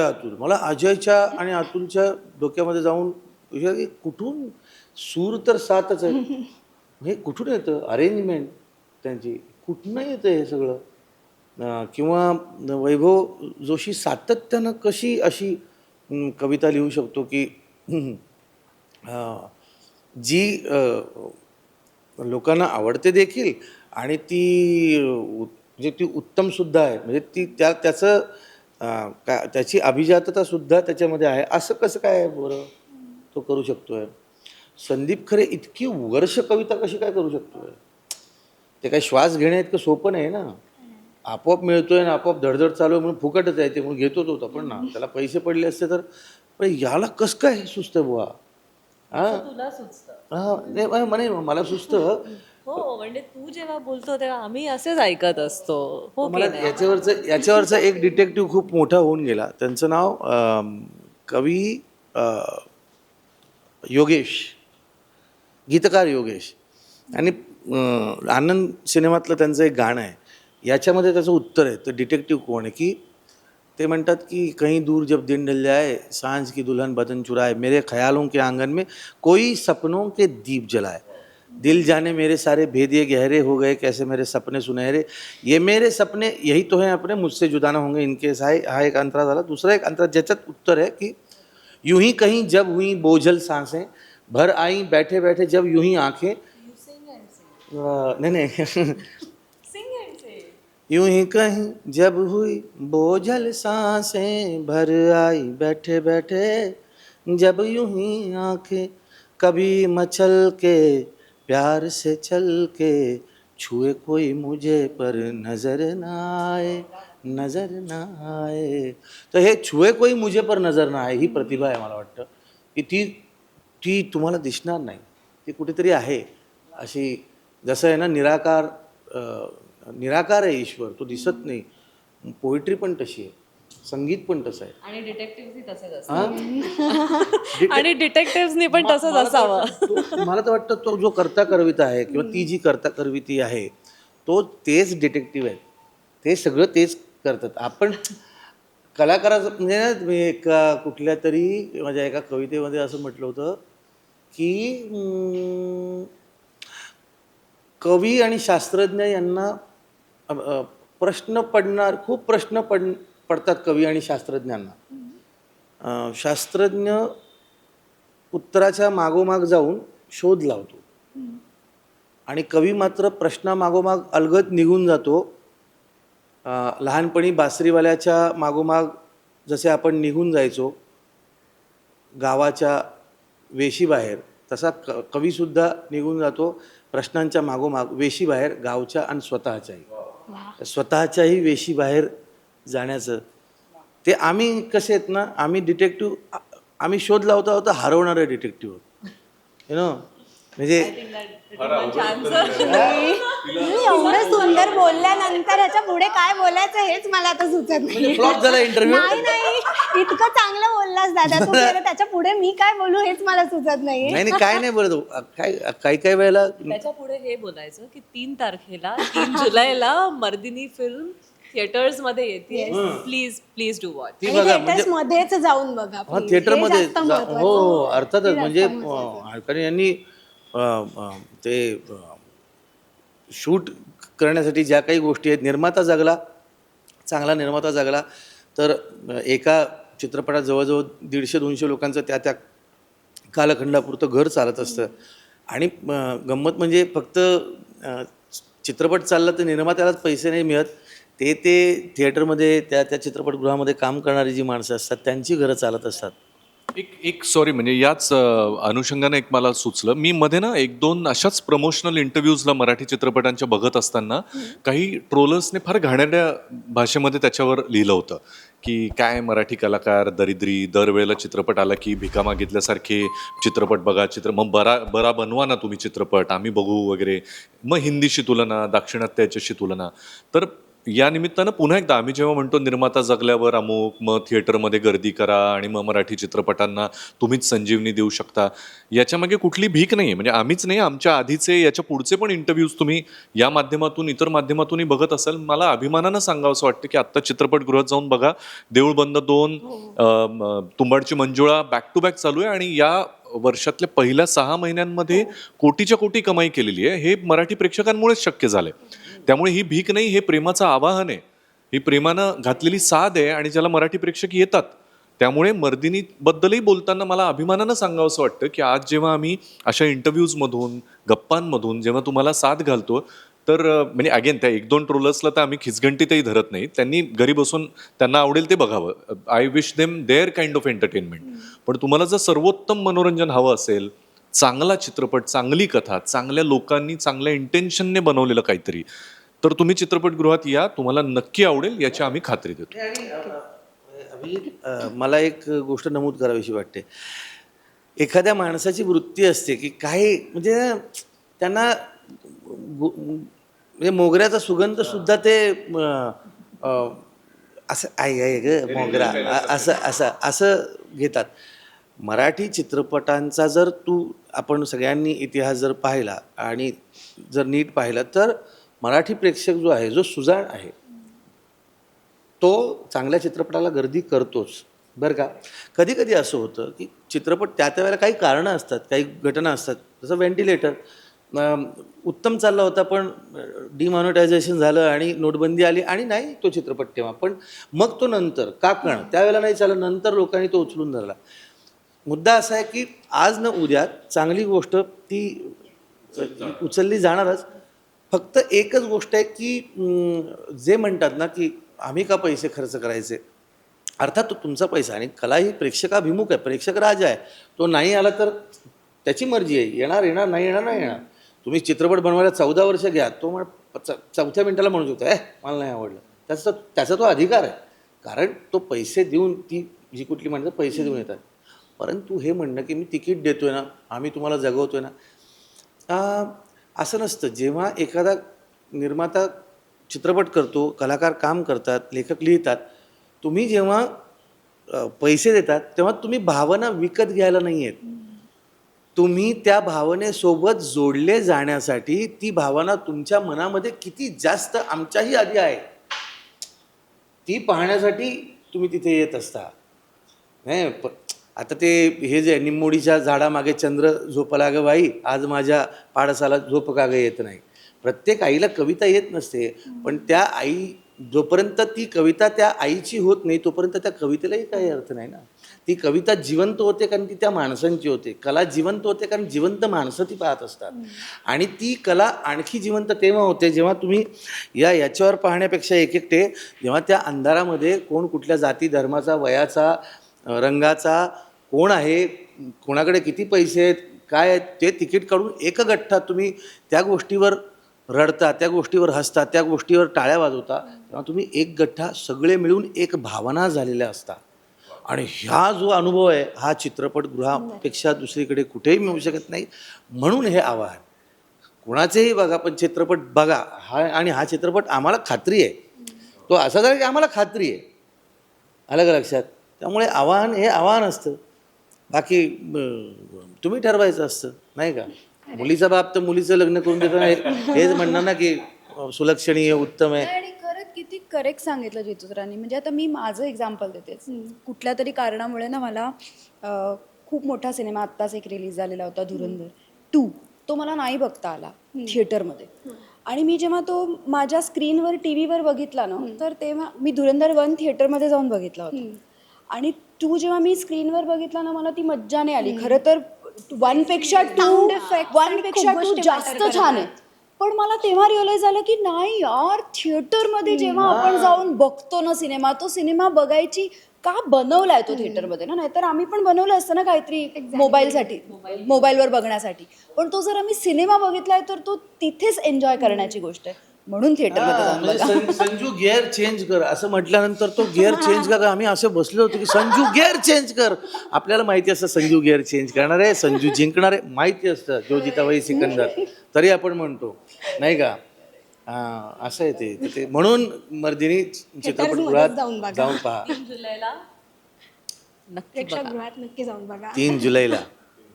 अतुल, मला अजयच्या आणि अतुलच्या डोक्यामध्ये जाऊन कुठून, सूर तर 7च आहे, हे कुठून येतं, अरेंजमेंट त्यांची कुठून येतं हे सगळं, किंवा वैभव जोशी सातत्यानं कशी अशी कविता लिहू शकतो की जी लोकांना आवडते देखील, आणि ती म्हणजे ती उत्तमसुद्धा आहे, म्हणजे ती त्याचं त्याची अभिजातता सुद्धा त्याच्यामध्ये आहे. असं कसं काय बरं तो करू शकतोय? संदीप खरे इतकी वर्ष कविता कशी काय करू शकतोय? ते काही श्वास घेणे इतकं सोपं नाही ना. आपोआप मिळतोय ना आपोआप धडधड चालू आहे म्हणून फुकटच आहे ते म्हणून घेतो तो आपण ना. त्याला पैसे पडले असते तर पण याला कसं काय सुचतं बुवा? तुला सुचतं नाही म्हणे मला सुचतं. हो, म्हणजे तू जेव्हा बोलतो तेव्हा आम्ही असेच ऐकत असतो. हो की मला नाही? याच्यावरचा एक डिटेक्टिव्ह खूप मोठा होऊन गेला. त्यांचं नाव कवी योगेश, गीतकार योगेश. आणि आनंद सिनेमातलं त्यांचं एक गाणं आहे, याच्यामध्ये त्याचं उत्तर आहे. तर डिटेक्टिव्ह कोण आहे की ते म्हणतात की कहीं दूर जब दिन ढल जाए सांझ की दुल्हन बदन चुराए मेरे ख्यालों के आंगन में कोई सपनों के दीप जलाए दिल जाने मेरे सारे भेद ये गहरे हो गए कैसे मेरे सपने सुनहरे ये मेरे सपने यही तो हैं अपने मुझसे जुदा ना होंगे इनके साए. हा एक अंतरा झाला. दुसरा एक अंतरा ज्याच्यात उत्तर आहे की यूं ही कहीं जब हुई बोझल सांसें भर आई बैठे बैठे जब यूं ही आंखें नहीं यूं ही कहीं जब हुई बोझल सांसें भर आई बैठे बैठे जब यूं ही आंखें कभी मचल के प्यार से चल के छुए कोई मुझे पर नजर ना आए नजर ना आए. तर हे छुए कोई मुझे पर नजर ना आए ही प्रतिभा आहे. मला वाटतं की ती ती तुम्हाला दिसणार नाही. ती कुठेतरी आहे अशी. जसं आहे ना निराकार आहे ईश्वर, तो दिसत नाही. पोएट्री पण तशी आहे, संगीत पण तसं आहे. आणि डिटेक्टिव्ह तसंच असतं. हां? आणि डिटेक्टिव्हनी पण तसंच असावं. मला तर वाटतं तो जो कर्ता करविता आहे किंवा ती जी कर्ता करविती आहे तो तेच डिटेक्टिव्ह आहे. ते सगळं तेच करतात. आपण कलाकाराचं म्हणजे ना मी एका कुठल्या तरी माझ्या एका कवितेमध्ये असं म्हटलं होतं की कवी आणि शास्त्रज्ञ यांना खूप प्रश्न पडतात कवी आणि शास्त्रज्ञांना. शास्त्रज्ञ उत्तराच्या मागोमाग जाऊन शोध लावतो आणि कवी मात्र प्रश्नामागोमाग अलगद निघून जातो. लहानपणी बासरीवाल्याच्या मागोमाग जसे आपण निघून जायचो गावाच्या वेशीबाहेर, तसा कवीसुद्धा निघून जातो प्रश्नांच्या मागोमाग वेशीबाहेर गावच्या आणि स्वतःच्याही वेशीबाहेर जाण्याचं. ते आम्ही कसे आहेत ना, आम्ही डिटेक्टिव्ह आम्ही शोध लावता होता हरवणारे डिटेक्टिव्ह यु नो. म्हणजे एवढं सुंदर बोलल्यानंतर ह्याच्या पुढे काय बोलायचं हेच मला आता सुचत नाही. फ्लॉप झाला इंटरव्ह्यू. नाही इतकं चांगलं बोललास दादा तू. त्याच्या पुढे मी काय बोलू हेच मला सुचत नाही. नाही काय नाही बोलत. काही वेळेला त्याच्या पुढे हे बोलायचं की 3 तारखेला 3 जुलैला मर्दिनी फिल्म थिएटर्स मध्ये येते. Please do watch. ती बघा म्हणजे मध्येच जाऊन बघा. हा थिएटरमध्ये हो अर्थातच. म्हणजे कारण यांनी ते शूट करण्यासाठी ज्या काही गोष्टी आहेत, चांगला निर्माता जगला तर एका चित्रपटात जवळजवळ 150-200 लोकांचं त्या कालखंडापुरतं घर चालत असतं. आणि गंमत म्हणजे फक्त चित्रपट चालला तर निर्मात्यालाच पैसे नाही मिळत, ते थिएटरमध्ये त्या चित्रपटगृहामध्ये काम करणारी जी माणसं असतात त्यांची घरं चालत असतात. एक सॉरी म्हणजे याच अनुषंगाने एक मला सुचलं. मी मध्ये ना 1-2 अशाच प्रमोशनल इंटरव्ह्यूजला मराठी चित्रपटांच्या बघत असताना काही ट्रोलर्सने फार घाणेरड्या भाषेमध्ये त्याच्यावर लिहिलं होतं की काय मराठी कलाकार दरिद्री, दरवेळेला चित्रपट आला की भिका मागितल्यासारखे चित्रपट बघा, मग बरा बनवा ना तुम्ही चित्रपट, आम्ही बघू वगैरे. मग हिंदीशी तुलना, दाक्षिणात्याच्याशी तुलना. तर या निमित्तानं पुन्हा एकदा आम्ही जेव्हा म्हणतो निर्माता जगल्यावर अमुक, मग थिएटरमध्ये गर्दी करा आणि मग मराठी चित्रपटांना तुम्हीच संजीवनी देऊ शकता, याच्यामागे कुठली भीक नाही आहे. म्हणजे आम्हीच नाही, आमच्या आधीचे याच्या पुढचे पण इंटरव्ह्यूज तुम्ही या माध्यमातून इतर माध्यमातूनही बघत असाल. मला अभिमानानं सांगावंसं वाटतं की आत्ता चित्रपटगृहात जाऊन बघा, देऊळ बंद 2, तुंबाडची मंजुळा बॅक टू बॅक चालू आहे आणि या वर्षातल्या पहिल्या 6 महिन्यांमध्ये कोटीच्या कोटी कमाई केलेली आहे. हे मराठी प्रेक्षकांमुळेच शक्य झालंय. त्यामुळे ही भीक नाही, हे प्रेमाचं आवाहन आहे, ही प्रेमानं घातलेली साध आहे आणि ज्याला मराठी प्रेक्षक येतात. त्यामुळे मर्दिनीबद्दलही बोलताना मला अभिमानानं सांगावंसं वाटतं की आज जेव्हा आम्ही अशा इंटरव्ह्यूजमधून, गप्पांमधून जेव्हा तुम्हाला साथ घालतो, तर म्हणजे अगेन त्या 1-2 ट्रोलर्सला तर आम्ही खिचगंटीतही धरत नाही. त्यांनी घरी बसून त्यांना आवडेल ते बघावं. I wish them their kind of entertainment. पण तुम्हाला जर सर्वोत्तम मनोरंजन हवं असेल, चांगला चित्रपट, चांगली कथा, चांगल्या लोकांनी चांगल्या इंटेन्शनने बनवलेलं काहीतरी, तर तुम्ही चित्रपटगृहात या, तुम्हाला नक्की आवडेल याची आम्ही खात्री देतो. आणि अभिजित, मला एक गोष्ट नमूद करावीशी वाटते. एखाद्या माणसाची वृत्ती असते की काही म्हणजे त्यांना म्हणजे मोगऱ्याचा सुगंध सुद्धा ते असं आहे ग मोगरा असं असं असं घेतात. मराठी चित्रपटांचा जर आपण सगळ्यांनी इतिहास जर पाहिला आणि जर नीट पाहिला तर मराठी प्रेक्षक जो आहे, जो सुजाण आहे, तो चांगल्या चित्रपटाला गर्दी करतोच बरं का. कधी कधी असं होतं की चित्रपट त्या वेळेला काही कारणं असतात, काही घटना असतात. जसं व्हेंटिलेटर उत्तम चालला होता पण डिमॉनिटायझेशन झालं आणि नोटबंदी आली आणि नाही तो चित्रपट तेव्हा, पण मग तो नंतर काकण त्यावेळेला नाही चाललं, नंतर लोकांनी तो उचलून धरला. मुद्दा असा आहे की आज न उद्या चांगली गोष्ट ती उचलली जाणारच. फक्त एकच गोष्ट आहे की जे म्हणतात ना की आम्ही का पैसे खर्च करायचे, अर्थात तो तुमचा पैसा आणि कला ही प्रेक्षकाभिमुख आहे, प्रेक्षक राजा आहे. तो नाही आला तर त्याची मर्जी आहे, येणार येणार नाही येणार नाही येणार. तुम्ही चित्रपट बनवायला 14 वर्ष घ्या, तो चौथ्या मिनिटाला म्हणू शकतो मला नाही आवडलं, त्याचा तो अधिकार आहे. कारण तो पैसे देऊन ती जी कुठली माणसं पैसे देऊन येतात. परंतु हे म्हणणं की मी तिकीट देतोय ना, आम्ही तुम्हाला जगवतोय ना, असं नसतं. जेव्हा एखादा निर्माता चित्रपट करतो, कलाकार काम करतात, लेखक लिहितात, तुम्ही जेव्हा पैसे देतात तेव्हा तुम्ही भावना विकत घ्यायला नाही आहेत. तुम्ही त्या भावनेसोबत जोडले जाण्यासाठी ती भावना तुमच्या मनामध्ये किती जास्त आमच्याही आधी आहे ती पाहण्यासाठी तुम्ही तिथे येत असता. नाही आता ते हे जे निंबोडीच्या झाडामागे चंद्र झोपला ग बाई, आज माझ्या पाडसाला झोप का ग येत नाही. प्रत्येक आईला कविता येत नसते, पण त्या आई जोपर्यंत ती कविता त्या आईची होत नाही तोपर्यंत त्या कवितेलाही काही अर्थ नाही ना. ती कविता जिवंत होते कारण ती त्या माणसांची होते, कला जिवंत होते कारण जिवंत माणसं ती पाहत असतात. आणि ती कला आणखी जिवंत तेव्हा होते जेव्हा तुम्ही याच्यावर पाहण्यापेक्षा एकटे जेव्हा त्या अंधारामध्ये कोण कुठल्या जाती धर्माचा, वयाचा, रंगाचा, कोण आहे, कोणाकडे किती पैसे आहेत, काय आहेत, ते तिकीट काढून एक गठ्ठा तुम्ही त्या गोष्टीवर रडता, त्या गोष्टीवर हसता, त्या गोष्टीवर टाळ्या वाजवता, तेव्हा तुम्ही एक गठ्ठा सगळे मिळून एक भावना झालेल्या असता. आणि ह्या जो अनुभव आहे हा चित्रपटगृहापेक्षा दुसरीकडे कुठेही मिळू शकत नाही. म्हणून हे आवाहन कुणाचेही बघा, पण चित्रपट बघा. आणि हा चित्रपट आम्हाला खात्री आहे, तो असा झाला की आम्हाला खात्री आहे, अलग लक्षात. त्यामुळे आवाहन हे आवाहन असतं, बाकी तुम्ही ठरवायचं असतं नाही का. मुलीचा बाप तर मुलीचं लग्न करून देतो हेच म्हणणार ना की सुलक्षणीय उत्तम आहे. आणि खरंच किती करेक्ट सांगितलं जितूसरांनी. म्हणजे आता मी माझं एक्झाम्पल देतेच. कुठल्या तरी कारणामुळे ना मला खूप मोठा सिनेमा आत्ताच एक रिलीज झालेला होता, धुरंधर 2, तो मला नाही बघता आला थिएटरमध्ये. आणि मी जेव्हा तो माझ्या स्क्रीनवर टीव्हीवर बघितला ना, तर तेव्हा मी धुरंधर 1 थिएटरमध्ये जाऊन बघितला होता. आणि 2 जेव्हा मी स्क्रीनवर बघितला ना, मला ती मज्जा नाही आली. खरं तर 1 पेक्षा 2 जास्त छान आहे. पण मला तेव्हा रिअलाइज झालं की नाही यार, थिएटरमध्ये जेव्हा आपण जाऊन बघतो ना सिनेमा, तो सिनेमा बघायची का बनवलाय तो थिएटरमध्ये ना. नाहीतर आम्ही पण बनवलं असतं ना काहीतरी मोबाईलसाठी, मोबाईलवर बघण्यासाठी. पण तो जर आम्ही सिनेमा बघितलाय तर तो तिथेच एन्जॉय करण्याची गोष्ट आहे. म्हणून थिएटरमध्ये जाऊन बघा. संजू गिअर चेंज कर असं म्हटल्यानंतर तो गिअर चेंज कर. आम्ही असे बसलो होतो की संजू गिअर चेंज कर. आपल्याला माहिती असतं संजू गिअर चेंज करणार आहे, संजू जिंकणार आहे, माहिती असतं, जो जिताबाई सिकंदर, तरी आपण म्हणतो नाही का. असं आहे ते. म्हणून मर्दिनी चित्रपटगृहात जाऊन पहा. 3 जुलैला नक्की बघा. प्रेक्षकगृहात नक्की जाऊन बघा 3 जुलैला.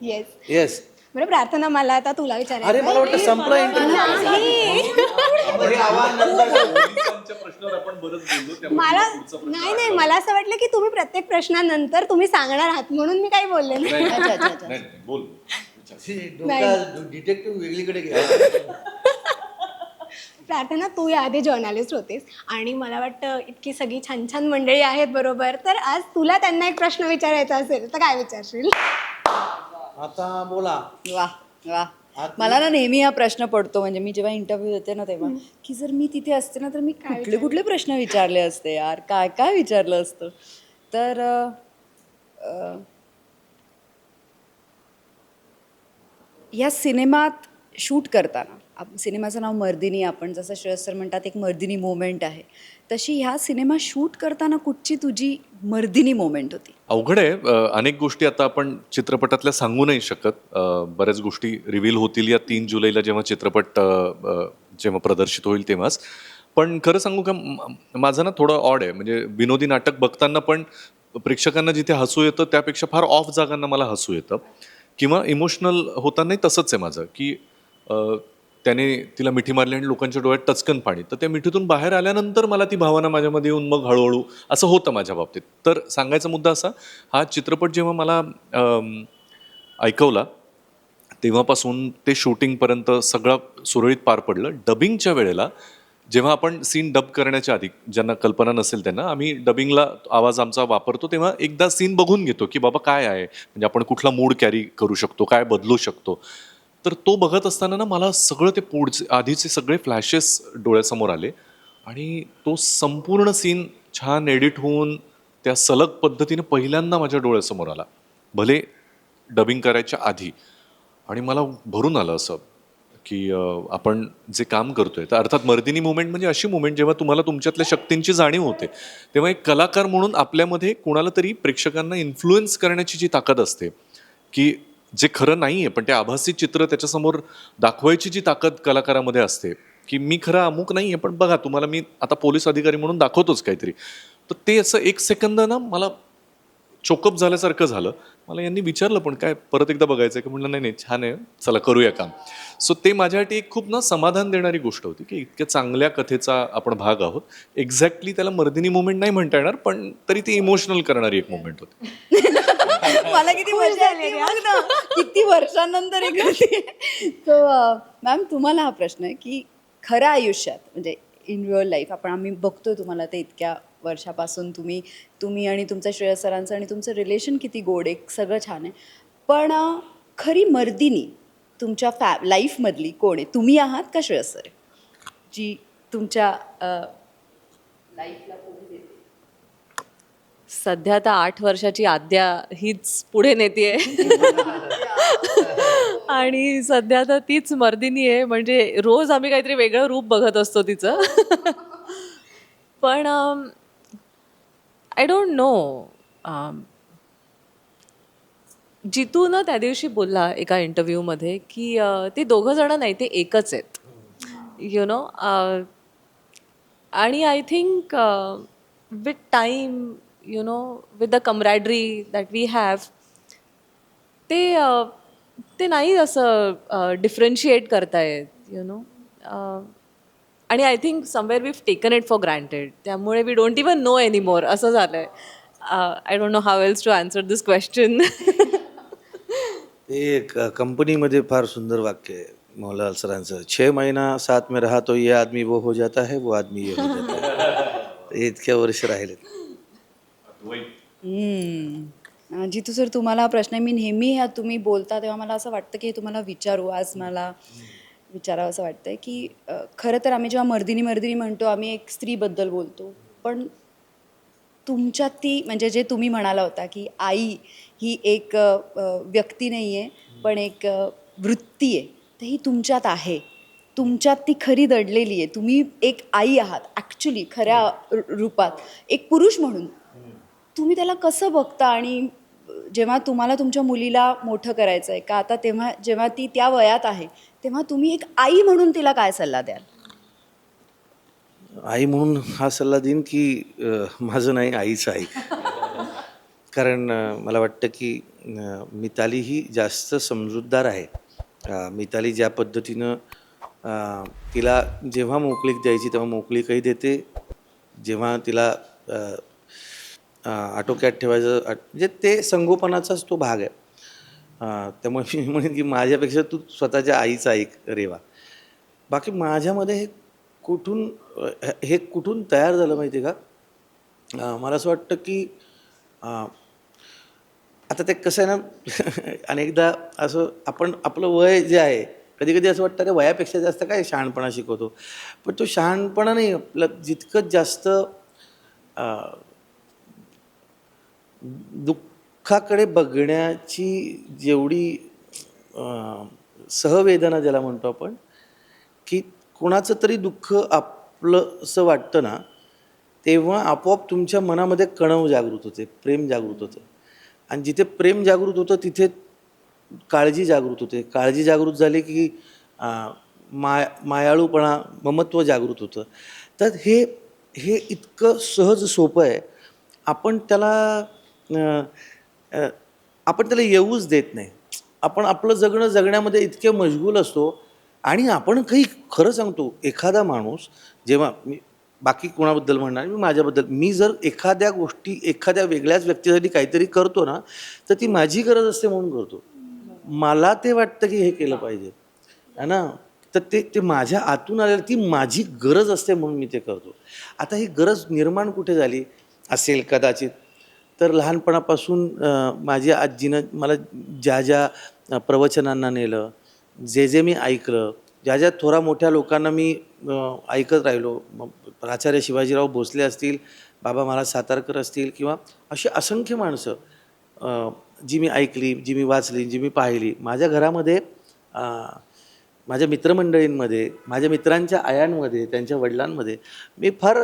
येस. येस. बरं, प्रार्थना, मला आता तुला विचारायचं. अरे मला वाटतं संपला मला नाही, मला असं वाटलं की तुम्ही प्रत्येक प्रश्नानंतर तुम्ही सांगणार आहात म्हणून मी काही बोलले नाही. डिटेक्टिव्ह वेगळीकडे घ्या. प्रार्थना, तू याआधी जर्नलिस्ट होतीस आणि मला वाटतं इतकी सगळी छान छान मंडळी आहेत बरोबर, तर आज तुला त्यांना एक प्रश्न विचारायचा असेल तर काय विचारशील? आता बोला. वा वा. मला ना नेहमी हा प्रश्न पडतो, म्हणजे मी जेव्हा इंटरव्ह्यू देते ना तेव्हा, की जर मी तिथे असते ना तर मी कुठले कुठले प्रश्न विचारले असते यार, काय काय विचारलं असतं. तर या सिनेमात शूट करताना सिनेमाचं नाव मर्दिनी, आपण जसं श्रेयस सर म्हणतात एक मर्दिनी मोमेंट आहे, तशी ह्या सिनेमा शूट करताना कुठची तुझी मर्दिनी मोमेंट होती? अवघड आहे. अनेक गोष्टी आता आपण चित्रपटातल्या सांगू नाही शकत. बऱ्याच गोष्टी रिव्हील होतील या 3 जुलैला जेव्हा चित्रपट जेव्हा प्रदर्शित होईल तेव्हाच. पण खरं सांगू का, माझं ना थोडं ऑड आहे. म्हणजे विनोदी नाटक बघताना पण प्रेक्षकांना जिथे हसू येतं त्यापेक्षा फार ऑफ जागांना मला हसू येतं, किंवा इमोशनल होतानाही तसंच आहे माझं, की अ, त्याने तिला मिठी मारली आणि लोकांच्या डोळ्यात टचकन पाणी, तर त्या मिठीतून बाहेर आल्यानंतर मला ती भावना माझ्यामध्ये येऊन मग हळूहळू असं होतं माझ्या बाबतीत. तर सांगायचा मुद्दा असा, हा चित्रपट जेव्हा मला ऐकवला तेव्हापासून ते शूटिंगपर्यंत सगळं सुरळीत पार पडलं. डबिंगच्या वेळेला जेव्हा आपण सीन डब करण्याच्या आधी, ज्यांना कल्पना नसेल त्यांना, आम्ही डबिंगला आवाज आमचा वापरतो तेव्हा एकदा सीन बघून घेतो की बाबा काय आहे, म्हणजे आपण कुठला मूड कॅरी करू शकतो, काय बदलू शकतो. तर तो बघत असताना ना मला सगळं ते पुढचे आधीचे सगळे फ्लॅशेस डोळ्यासमोर आले, आणि तो संपूर्ण सीन छान एडिट होऊन त्या सलग पद्धतीने पहिल्यांदा माझ्या डोळ्यासमोर आला, भले डबिंग करायच्या आधी. आणि मला भरून आलं असं की आपण जे काम करतोय, तर अर्थात मर्दिनी मुवमेंट म्हणजे अशी मुवमेंट जेव्हा तुम्हाला तुमच्यातल्या शक्तींची जाणीव होते, तेव्हा एक कलाकार म्हणून आपल्यामध्ये कोणाला तरी प्रेक्षकांना इन्फ्लुएन्स करण्याची जी ताकद असते, की जे खरं नाही आहे पण ते आभासी चित्र त्याच्यासमोर दाखवायची जी ताकद कलाकारामध्ये असते, की मी खरं अमुक नाही आहे पण बघा तुम्हाला मी आता पोलीस अधिकारी म्हणून दाखवतोच काहीतरी. तर ते असं एक सेकंद ना मला चोकअप झाल्यासारखं झालं. मला यांनी विचारलं पण काय परत एकदा बघायचं आहे का, म्हटलं नाही नाही छान आहे, चला करूया काम. सो ते माझ्यासाठी एक खूप ना समाधान देणारी गोष्ट होती, की इतक्या चांगल्या कथेचा आपण भाग आहोत. एक्झॅक्टली त्याला मर्दिनी मुवमेंट नाही म्हणता येणार, पण तरी ती इमोशनल करणारी एक मुवमेंट होती. मला किती मजा आली बघ ना, किती वर्षांनंतर एक होती. सो मॅम, तुम्हाला हा प्रश्न आहे की खऱ्या आयुष्यात, म्हणजे इन रिअल लाईफ, आम्ही बघतोय तुम्हाला ते इतक्या वर्षापासून, तुम्ही आणि तुमचं श्रेयस सरांचं आणि तुमचं रिलेशन किती गोड आहे, सगळं छान आहे. पण खरी मर्दिनी तुमच्या लाईफमधली कोण आहे? तुम्ही आहात का श्रेयस सर, जी तुमच्या लाईफला कोणी देते? सध्या आता 8 वर्षाची आद्या हीच पुढे नेतीये. आणि सध्या तर तीच मर्दिनी आहे, म्हणजे रोज आम्ही काहीतरी वेगळं रूप बघत असतो तिचं. पण आय डोंट नो, जितू ना त्या दिवशी बोलला एका इंटरव्ह्यूमध्ये की ते दोघं जण नाही, ते एकच आहेत, यु नो. आणि I think with time, you know, with the camaraderie that we have, ते ते नाही असं डिफरन्शिएट करतायत, यु नो. आणि I think somewhere we taken it for granted, त्यामुळे we don't even know any more असं झालं आहे. I don't know how else to answer this question. ते एक कंपनीमध्ये फार सुंदर वाक्य आहे मौलाल सरांचं, 6 महीना साथ में रहा तो ये आदमी वो हो जाता है, वो आदमी ये हो जाता है. ते इतक्या वर्ष राहिले. जितू सर, तुम्हाला हा प्रश्न आहे. मी नेहमी ह्या तुम्ही बोलता तेव्हा मला असं वाटतं की हे तुम्हाला विचारू, आज मला विचारावं असं वाटतंय की खरं तर आम्ही जेव्हा मर्दिनी मर्दिनी म्हणतो, आम्ही एक स्त्रीबद्दल बोलतो, पण तुमच्यात ती, म्हणजे जे तुम्ही म्हणाला होता की आई ही एक व्यक्ती नाही आहे, पण एक वृत्ती आहे, तर ही तुमच्यात आहे, तुमच्यात ती खरी दडलेली आहे. तुम्ही एक आई आहात ॲक्च्युली खऱ्या रूपात, एक पुरुष म्हणून. तुम्ही त्याला कसं बघता? आणि जेव्हा तुम्हाला तुमच्या मुलीला मोठं करायचं आहे का आता, तेव्हा जेव्हा ती त्या वयात आहे, तेव्हा तुम्ही एक आई म्हणून तिला काय सल्ला द्याल? आई म्हणून हा सल्ला देईन की माझं नाही, आईचं ऐक. कारण मला वाटतं की मिताली ही जास्त समजूतदार आहे. मिताली ज्या पद्धतीनं तिला जेव्हा मोकळीक द्यायची तेव्हा मोकळीकही देते, जेव्हा तिला आटोक्यात ठेवायचं म्हणजे ते संगोपनाचाच तो भाग आहे. त्यामुळे मी म्हणेन की माझ्यापेक्षा तू स्वतःच्या आईचं ऐक रेवा. बाकी माझ्यामध्ये हे कुठून तयार झालं माहिती आहे का? मला असं वाटतं की आता ते कसं आहे ना, अनेकदा असं आपलं वय जे आहे कधी कधी असं वाटतं अरे वयापेक्षा जास्त काय शहाणपणा शिकवतो, पण तो शहाणपणा नाही, आपलं जितकं जास्त दुःखाकडे बघण्याची जेवढी सहवेदना ज्याला म्हणतो आपण, की कोणाचं तरी दुःख आपलंसं वाटतं ना, तेव्हा आपोआप तुमच्या मनामध्ये कणव जागृत होते, प्रेम जागृत होतं. आणि जिथे प्रेम जागृत होतं तिथे काळजी जागृत होते. काळजी जागृत झाली की मायाळूपणा, ममत्व जागृत होतं. तर हे हे इतकं सहज सोपं आहे. आपण त्याला अ, अ, आपण त्याला येऊच देत नाही. आपण आपलं जगणं जगण्यामध्ये इतके मशगूल असतो. आणि आपण काही खरं सांगतो, एखादा माणूस जेव्हा मी बाकी कोणाबद्दल म्हणणार, मी माझ्याबद्दल, मी जर एखाद्या गोष्टी एखाद्या वेगळ्याच व्यक्तीसाठी काहीतरी करतो ना, तर ती माझी गरज असते म्हणून करतो. मला ते वाटतं की हे केलं पाहिजे है ना, तर ते ते माझ्या आतून आलेलं, ती माझी गरज असते म्हणून मी ते करतो. आता ही गरज निर्माण कुठे झाली असेल कदाचित, तर लहानपणापासून माझ्या आजीनं मला ज्या ज्या प्रवचनांना नेलं, जे जे मी ऐकलं, ज्या ज्या थोरा मोठ्या लोकांना मी ऐकत राहिलो, मग प्राचार्य शिवाजीराव भोसले असतील, बाबा महाराज सातारकर असतील, किंवा अशी असंख्य माणसं जी मी ऐकली, जी मी वाचली, जी मी पाहिली. माझ्या घरामध्ये, माझ्या मित्रमंडळींमध्ये, माझ्या मित्रांच्या आयांमध्ये, त्यांच्या वडिलांमध्ये मी फार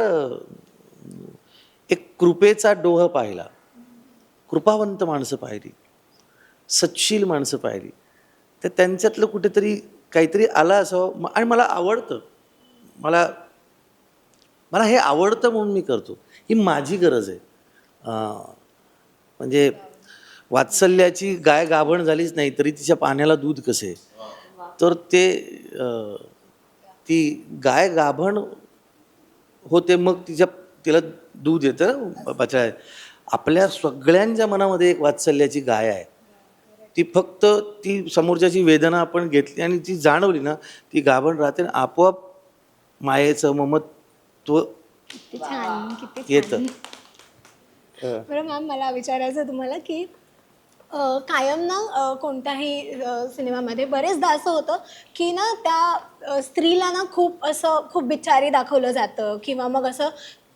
एक कृपेचा डोह पाहिला, कृपावंत माणसं पाहिली, सच्छील माणसं पाहिली. तर त्यांच्यातलं कुठेतरी काहीतरी आलं असावं. आणि मला आवडतं, मला मला हे आवडतं म्हणून मी करतो. ही माझी गरज आहे. म्हणजे वात्सल्याची गाय गाभण झालीच नाही तरी तिच्या पाण्याला दूध कसे, तर ते ती गाय गाभण होते, मग तिला दूध येतं बछड्या. आपल्या सगळ्यांच्या मनामध्ये एक वात्सल्याची गाय आहे. ती फक्त ती समोरच्याची वेदना आपण घेतली आणि ती जाणवली ना, ती गाभण राहते आणि आपोआप मायेचं ममत्व किती छान, किती येतं. छान. बरं मॅम, मला विचारायचं तुम्हाला की कायम ना कोणत्याही सिनेमामध्ये बरेचदा असं होतं की ना त्या स्त्रीला ना खूप बिचारी दाखवलं जातं, किंवा मग असं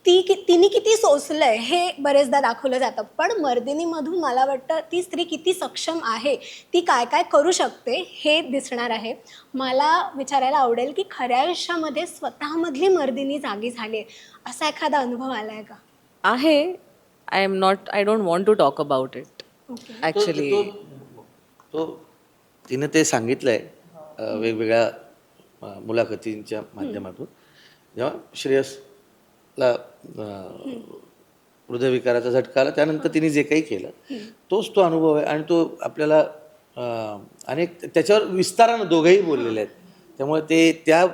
तिने किती सोसलंय हे बरेचदा दाखवलं जातं. पण मर्दिनीमधून मला वाटतं ती स्त्री किती सक्षम आहे, ती काय काय करू शकते हे दिसणार आहे. मला विचारायला आवडेल की खऱ्या आयुष्यामध्ये स्वतःमधली मर्दिनी जागी झाली आहे, असा एखादा अनुभव आला आहे का? आहे. I don't want to talk about it okay. Actually. तो तिनं ते सांगितलंय वेगवेगळ्या मुलाखतींच्या माध्यमातून. जेव्हा श्रेयसला हृदयविकाराचा झटका आला, त्यानंतर तिने जे काही केलं तोच तो अनुभव आहे. आणि तो आपल्याला अनेक त्याच्यावर विस्तारानं दोघंही बोललेले आहेत. त्यामुळे ते त्या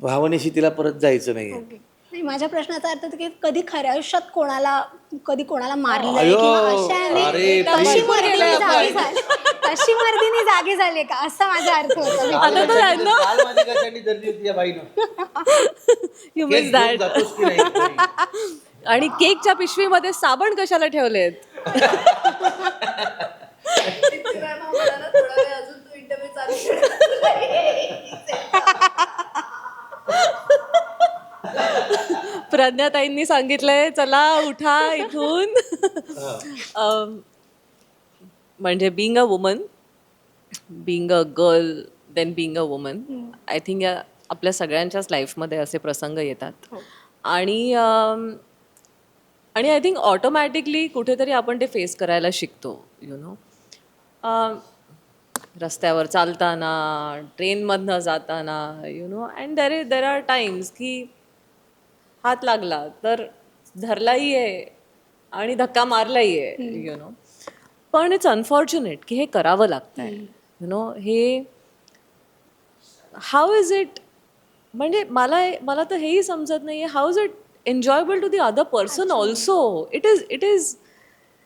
भावनेशी तिला परत जायचं नाही आहे. ओके. नाही, माझ्या प्रश्नाचा अर्थ होता की कधी खऱ्या आयुष्यात कोणाला मारलंय अयो, किंवा अशाने अरे, तशी please. मर्दिनी जागी झाली, तशी मर्दिनी जागी झाली का, असा माझा अर्थ होता. आता तर आहे ना? काल माझी कशाने धरली होती या बाईनं? यू केस मिस घेऊन दॅट. जातोस की नाही? आणि केकच्या पिशवीमध्ये साबण कशाला ठेवलेत? प्रज्ञाताईंनी सांगितलंय चला उठा इथून. म्हणजे being a woman, being a girl, then being a woman, I think या आपल्या सगळ्यांच्याच लाईफमध्ये असे प्रसंग येतात. आणि आणि आय थिंक ऑटोमॅटिकली कुठेतरी आपण ते फेस करायला शिकतो. रस्त्यावर चालताना, ट्रेनमधनं जाताना, अँड देर आर टाइम्स की हात लागला तर धरलाही आहे आणि धक्का मारलाही आहे. पण इट्स अनफॉर्च्युनेट की हे करावं लागतंय. हे हाऊ इज इट, म्हणजे मला तर हेही समजत नाही आहे, how is it enjoyable to the other person also. It is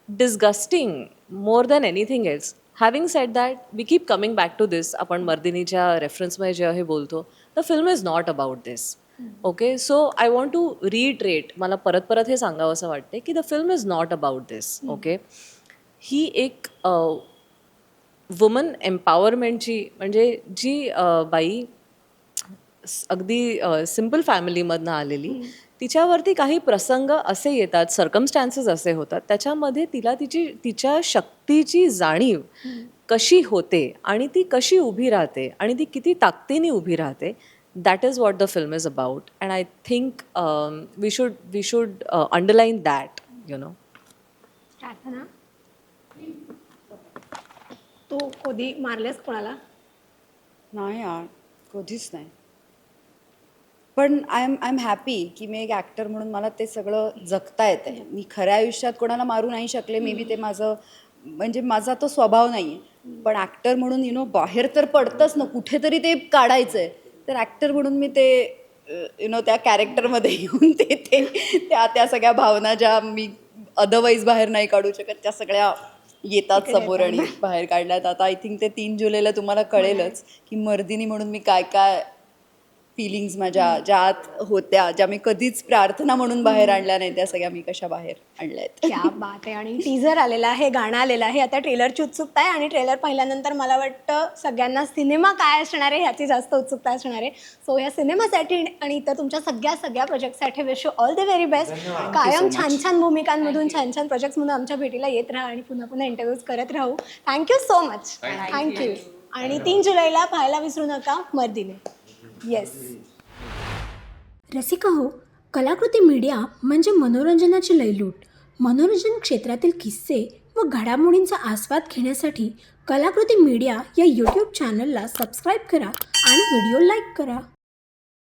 disgusting more than anything else. Having said that, we keep coming back to this. आपण मर्दिनीच्या रेफरन्समध्ये जेव्हा हे बोलतो, the film is not about this. Okay, so I want to retreat, मला परत हे सांगावं असं वाटते की the film is not about this. Okay, ही एक वुमन एम्पॉवरमेंटची, म्हणजे जी बाई अगदी सिम्पल फॅमिलीमधनं आलेली, तिच्यावरती काही प्रसंग असे येतात, सर्कमस्टॅन्सेस असे होतात, त्याच्यामध्ये तिला तिच्या शक्तीची जाणीव कशी होते आणि ती कशी उभी राहते आणि ती किती ताकदीने उभी राहते. That is what the film is about, and I think we should underline that, you know. Prarthana, तू कधी मारलेस कोणाला? नाही यार, कधीच नाही. पण आय एम हॅपी की मी एक ॲक्टर म्हणून मला ते सगळं जगता येतं आहे. मी खऱ्या आयुष्यात कोणाला मारू नाही शकले, मे बी ते माझं, म्हणजे माझा तो स्वभाव नाही आहे. पण ॲक्टर म्हणून यु नो बाहेर तर पडतंच ना, कुठेतरी ते काढायचं आहे. तर ॲक्टर म्हणून मी ते यु नो त्या कॅरेक्टरमध्ये येऊन त्या सगळ्या भावना ज्या मी अदरवाईज बाहेर नाही काढू शकत, त्या सगळ्या येतात समोर आणि बाहेर काढल्यात. आता आय थिंक ते 3 जुलैला तुम्हाला कळेलच की मर्दिनी म्हणून मी काय काय फिलिंग्स माझ्या ज्या आत होत्या, ज्या मी कधीच प्रार्थना म्हणून बाहेर आणल्या नाही, त्या सगळ्या मी कशा बाहेर आणल्या आहेत. क्या बात आहे. आणि टीजर आलेला आहे, गाणं आलेलं आहे, आता ट्रेलरची उत्सुकता आहे. आणि ट्रेलर पाहिल्यानंतर मला वाटतं सगळ्यांना सिनेमा काय असणार आहे ह्याची जास्त उत्सुकता असणार आहे. सो या सिनेमासाठी आणि इतर तुमच्या सगळ्या प्रोजेक्टसाठी wish you all the very best. कायम छान छान भूमिकांमधून, छान छान प्रोजेक्ट्समधून आमच्या भेटीला येत राहा आणि पुन्हा पुन्हा इंटरव्ह्यूज करत राहू. Thank you so much. थँक्यू. आणि 3 जुलैला पाहायला विसरू नका मर्दिनी. येस. रसिका हो, कलाकृती मीडिया म्हणजे मनोरंजनाची लयलूट. मनोरंजन क्षेत्रातील किस्से व घडामोडींचा आस्वाद घेण्यासाठी कलाकृती मीडिया या यूट्यूब चॅनलला सबस्क्राईब करा आणि व्हिडिओ लाईक करा.